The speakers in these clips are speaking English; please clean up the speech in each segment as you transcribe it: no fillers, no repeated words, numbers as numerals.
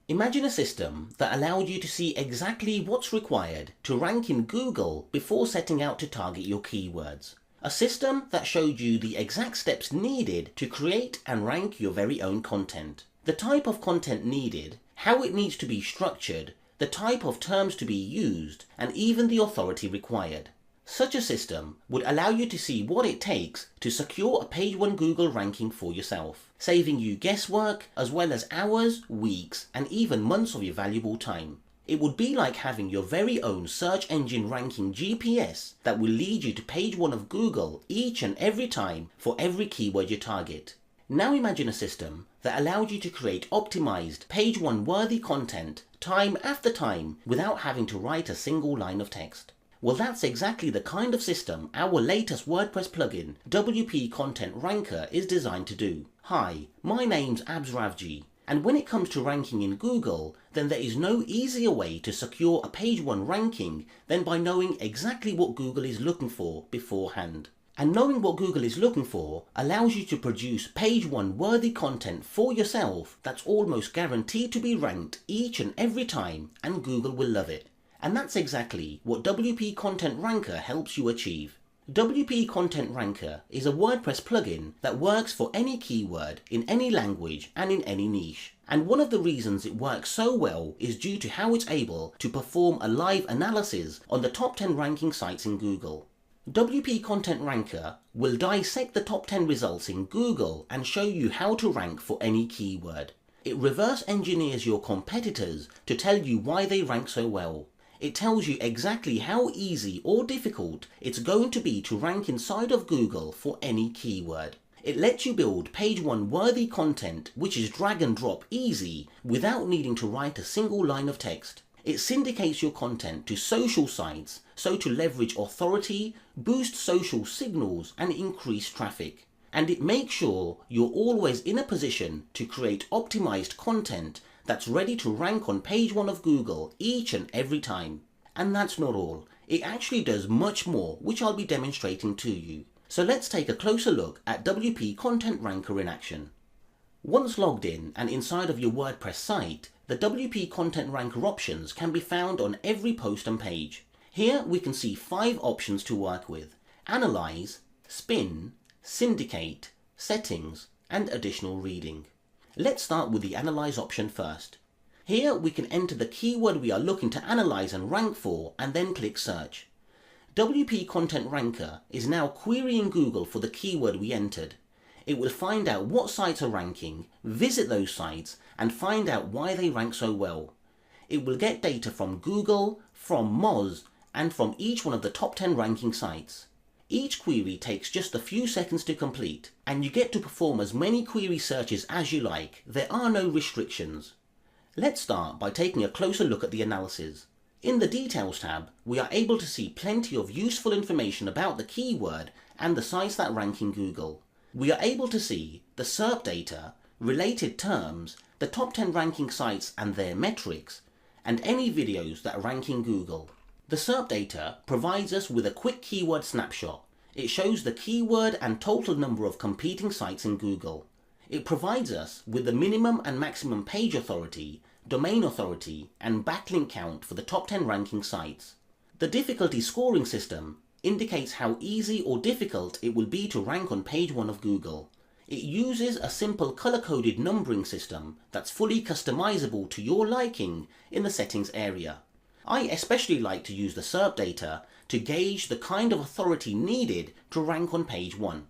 Imagine a system that allowed you to see exactly what's required to rank in Google before setting out to target your keywords. A system that showed you the exact steps needed to create and rank your very own content. The type of content needed, how it needs to be structured, the type of terms to be used, and even the authority required. Such a system would allow you to see what it takes to secure a page 1 Google ranking for yourself, saving you guesswork as well as hours, weeks, and even months of your valuable time. It would be like having your very own search engine ranking GPS that will lead you to page 1 of Google each and every time for every keyword you target. Now imagine a system that allowed you to create optimized page 1 worthy content time after time without having to write a single line of text. Well, that's exactly the kind of system our latest WordPress plugin, WP Content Ranker, is designed to do. Hi, my name's AbsRavji, and when it comes to ranking in Google, then there is no easier way to secure a page 1 ranking than by knowing exactly what Google is looking for beforehand. And knowing what Google is looking for allows you to produce page 1 worthy content for yourself that's almost guaranteed to be ranked each and every time, and Google will love it. And that's exactly what WP Content Ranker helps you achieve. WP Content Ranker is a WordPress plugin that works for any keyword in any language and in any niche. And one of the reasons it works so well is due to how it's able to perform a live analysis on the top 10 ranking sites in Google. WP Content Ranker will dissect the top 10 results in Google and show you how to rank for any keyword. It reverse engineers your competitors to tell you why they rank so well. It tells you exactly how easy or difficult it's going to be to rank inside of Google for any keyword. It lets you build page 1 worthy content which is drag and drop easy without needing to write a single line of text. It syndicates your content to social sites so to leverage authority, boost social signals, and increase traffic. And it makes sure you're always in a position to create optimized content that's ready to rank on page 1 of Google each and every time. And that's not all. It actually does much more, which I'll be demonstrating to you. So let's take a closer look at WP Content Ranker in action. Once logged in and inside of your WordPress site, the WP Content Ranker options can be found on every post and page. Here we can see 5 options to work with: Analyze, Spin, Syndicate, Settings, and Additional Reading. Let's start with the Analyze option first. Here we can enter the keyword we are looking to analyze and rank for and then click Search. WP Content Ranker is now querying Google for the keyword we entered. It will find out what sites are ranking, visit those sites, and find out why they rank so well. It will get data from Google, from Moz, and from each one of the top 10 ranking sites. Each query takes just a few seconds to complete, and you get to perform as many query searches as you like. There are no restrictions. Let's start by taking a closer look at the analysis. In the Details tab, we are able to see plenty of useful information about the keyword and the sites that rank in Google. We are able to see the SERP data, related terms, the top 10 ranking sites and their metrics, and any videos that rank in Google. The SERP data provides us with a quick keyword snapshot. It shows the keyword and total number of competing sites in Google. It provides us with the minimum and maximum page authority, domain authority, and backlink count for the top 10 ranking sites. The difficulty scoring system indicates how easy or difficult it will be to rank on page 1 of Google. It uses a simple color-coded numbering system that's fully customizable to your liking in the settings area. I especially like to use the SERP data to gauge the kind of authority needed to rank on page 1.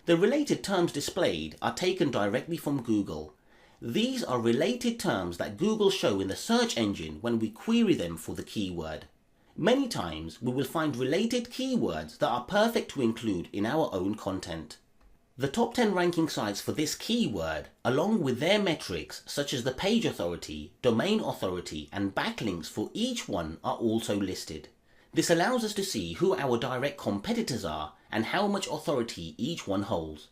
The related terms displayed are taken directly from Google. These are related terms that Google show in the search engine when we query them for the keyword. Many times we will find related keywords that are perfect to include in our own content. The top 10 ranking sites for this keyword, along with their metrics such as the page authority, domain authority, and backlinks for each one, are also listed. This allows us to see who our direct competitors are and how much authority each one holds.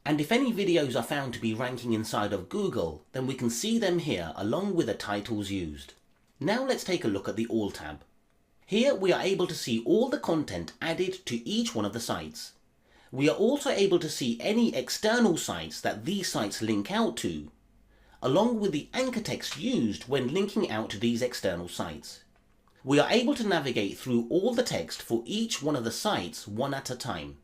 And if any videos are found to be ranking inside of Google, then we can see them here along with the titles used. Now let's take a look at the All tab. Here we are able to see all the content added to each one of the sites. We are also able to see any external sites that these sites link out to. along with the anchor text used when linking out to these external sites. We are able to navigate through all the text for each one of the sites one at a time.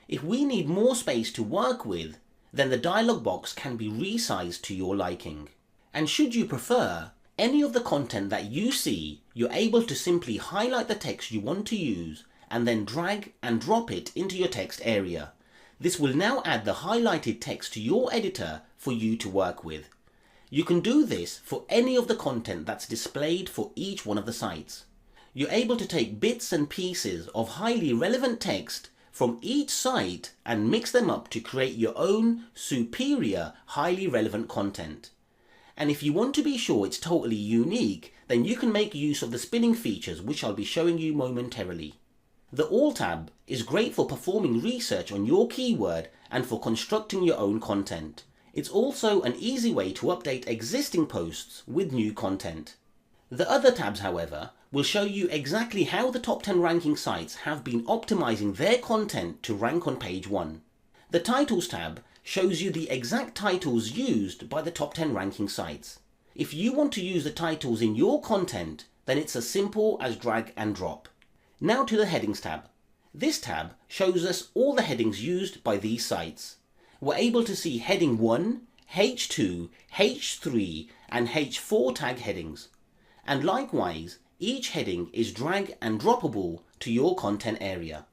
If we need more space to work with, then the dialog box can be resized to your liking. And should you prefer, any of the content that you see, you're able to simply highlight the text you want to use and then drag and drop it into your text area. This will now add the highlighted text to your editor for you to work with. You can do this for any of the content that's displayed for each one of the sites. You're able to take bits and pieces of highly relevant text from each site and mix them up to create your own superior, highly relevant content. And if you want to be sure it's totally unique, then you can make use of the spinning features, which I'll be showing you momentarily. The All tab is great for performing research on your keyword and for constructing your own content. It's also an easy way to update existing posts with new content. The other tabs, however, will show you exactly how the top 10 ranking sites have been optimizing their content to rank on page 1. The Titles tab shows you the exact titles used by the top 10 ranking sites. If you want to use the titles in your content, then it's as simple as drag and drop. Now to the Headings tab. This tab shows us all the headings used by these sites. We're able to see heading 1, H2, H3 and H4 tag headings. And likewise, each heading is drag and droppable to your content area.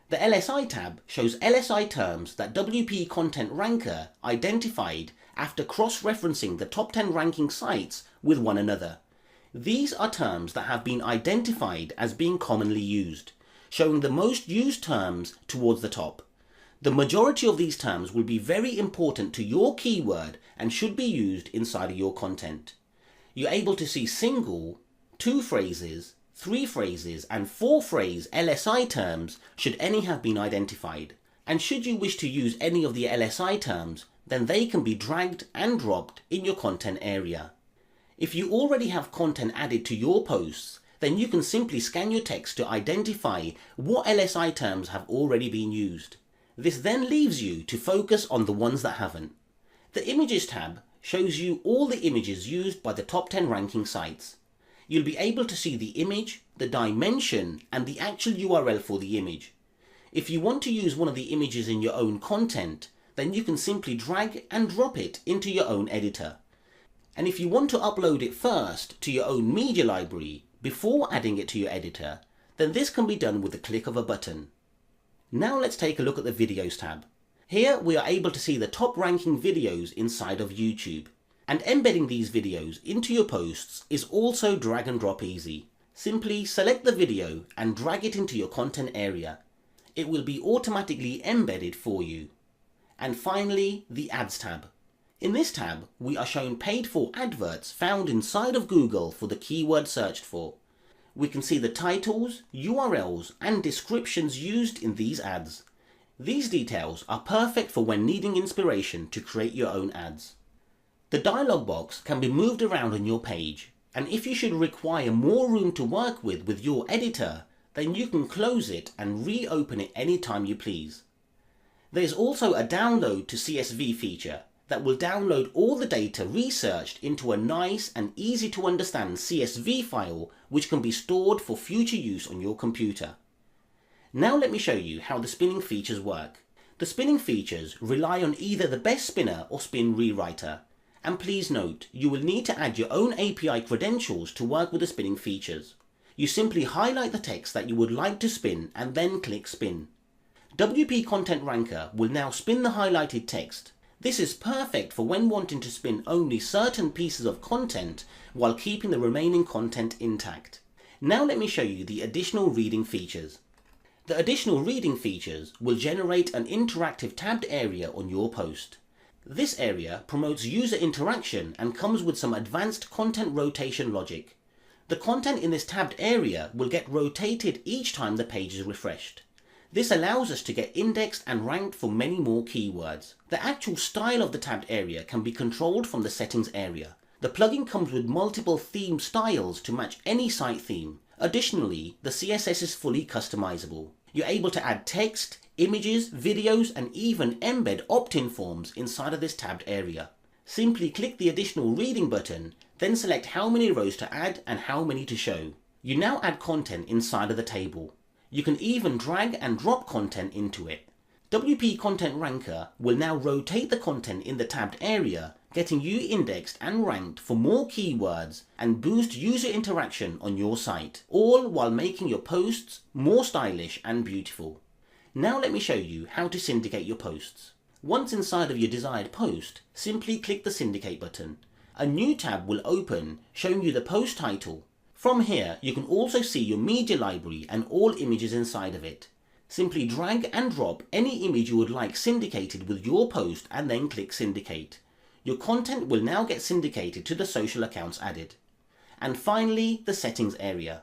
The LSI tab shows LSI terms that WP Content Ranker identified after cross-referencing the top 10 ranking sites with one another. These are terms that have been identified as being commonly used, showing the most used terms towards the top. The majority of these terms will be very important to your keyword and should be used inside of your content. You're able to see single, 2 phrases, 3 phrases and 4 phrase LSI terms should any have been identified. And should you wish to use any of the LSI terms, then they can be dragged and dropped in your content area. If you already have content added to your posts, then you can simply scan your text to identify what LSI terms have already been used. This then leaves you to focus on the ones that haven't. The Images tab shows you all the images used by the top 10 ranking sites. You'll be able to see the image, the dimension, and the actual URL for the image. If you want to use one of the images in your own content, then you can simply drag and drop it into your own editor. And if you want to upload it first to your own media library before adding it to your editor, then this can be done with the click of a button. Now let's take a look at the Videos tab. Here we are able to see the top ranking videos inside of YouTube. And embedding these videos into your posts is also drag and drop easy. Simply select the video and drag it into your content area. It will be automatically embedded for you. And finally, the Ads tab. In this tab, we are shown paid for adverts found inside of Google for the keyword searched for. We can see the titles, URLs, and descriptions used in these ads. These details are perfect for when needing inspiration to create your own ads. The dialog box can be moved around on your page, and if you should require more room to work with your editor, then you can close it and reopen it anytime you please. There is also a download to CSV feature that will download all the data researched into a nice and easy to understand CSV file which can be stored for future use on your computer. Now let me show you how the spinning features work. The spinning features rely on either the best spinner or spin rewriter. And please note, you will need to add your own API credentials to work with the spinning features. You simply highlight the text that you would like to spin and then click spin. WP Content Ranker will now spin the highlighted text. This is perfect for when wanting to spin only certain pieces of content while keeping the remaining content intact. Now let me show you the additional reading features. The additional reading features will generate an interactive tabbed area on your post. This area promotes user interaction and comes with some advanced content rotation logic. The content in this tabbed area will get rotated each time the page is refreshed. This allows us to get indexed and ranked for many more keywords. The actual style of the tabbed area can be controlled from the settings area. The plugin comes with multiple theme styles to match any site theme. Additionally, the CSS is fully customizable. You're able to add text, images, videos, and even embed opt-in forms inside of this tabbed area. Simply click the additional reading button, then select how many rows to add and how many to show. You now add content inside of the table. You can even drag and drop content into it. WP Content Ranker will now rotate the content in the tabbed area, getting you indexed and ranked for more keywords and boost user interaction on your site, all while making your posts more stylish and beautiful. Now let me show you how to syndicate your posts. Once inside of your desired post, simply click the syndicate button. A new tab will open showing you the post title. From here, you can also see your media library and all images inside of it. Simply drag and drop any image you would like syndicated with your post and then click syndicate. Your content will now get syndicated to the social accounts added. And finally, the settings area.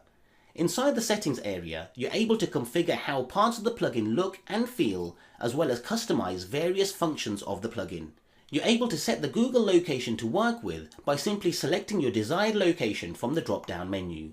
Inside the settings area, you're able to configure how parts of the plugin look and feel, as well as customize various functions of the plugin. You're able to set the Google location to work with by simply selecting your desired location from the drop-down menu.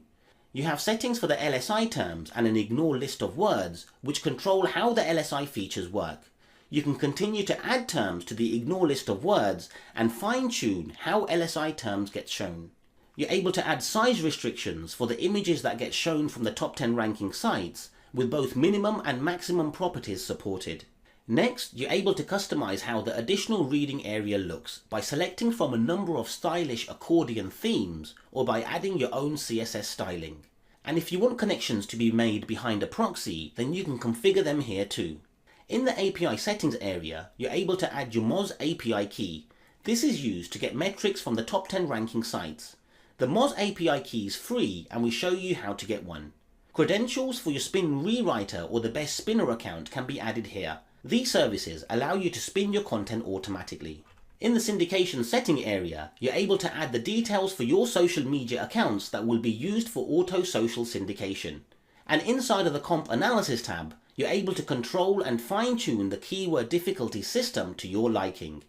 You have settings for the LSI terms and an ignore list of words, which control how the LSI features work. You can continue to add terms to the ignore list of words and fine-tune how LSI terms get shown. You're able to add size restrictions for the images that get shown from the top 10 ranking sites, with both minimum and maximum properties supported. Next, you're able to customize how the additional reading area looks by selecting from a number of stylish accordion themes or by adding your own CSS styling. And if you want connections to be made behind a proxy, then you can configure them here too. In the API settings area, you're able to add your Moz API key. This is used to get metrics from the top 10 ranking sites. The Moz API key is free and we show you how to get one. Credentials for your spin rewriter or the best spinner account can be added here. These services allow you to spin your content automatically. In the syndication setting area, you're able to add the details for your social media accounts that will be used for auto social syndication. And inside of the comp analysis tab, you're able to control and fine-tune the keyword difficulty system to your liking.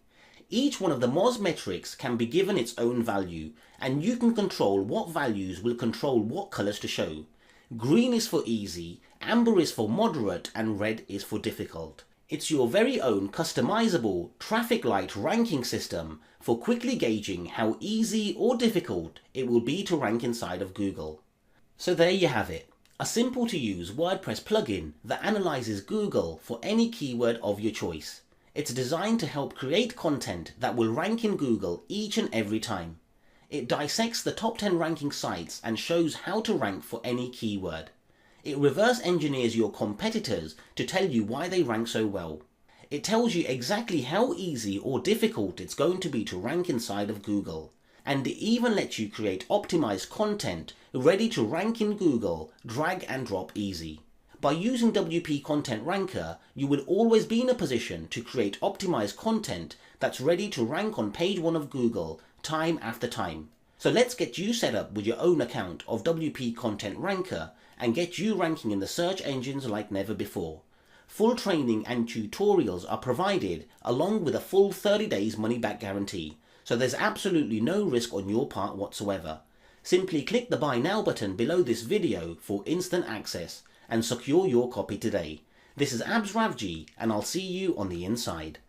Each one of the Moz metrics can be given its own value, and you can control what values will control what colors to show. Green is for easy, amber is for moderate, and red is for difficult. It's your very own customizable traffic light ranking system for quickly gauging how easy or difficult it will be to rank inside of Google. So there you have it, a simple to use WordPress plugin that analyzes Google for any keyword of your choice. It's designed to help create content that will rank in Google each and every time. It dissects the top 10 ranking sites and shows how to rank for any keyword. It reverse engineers your competitors to tell you why they rank so well. It tells you exactly how easy or difficult it's going to be to rank inside of Google. And it even lets you create optimized content ready to rank in Google, drag and drop easy. By using WP Content Ranker, you will always be in a position to create optimized content that's ready to rank on page 1 of Google time after time. So let's get you set up with your own account of WP Content Ranker and get you ranking in the search engines like never before. Full training and tutorials are provided along with a full 30 days money back guarantee, so there's absolutely no risk on your part whatsoever. Simply click the Buy Now button below this video for instant access and secure your copy today. This is Abs Ravji and I'll see you on the inside.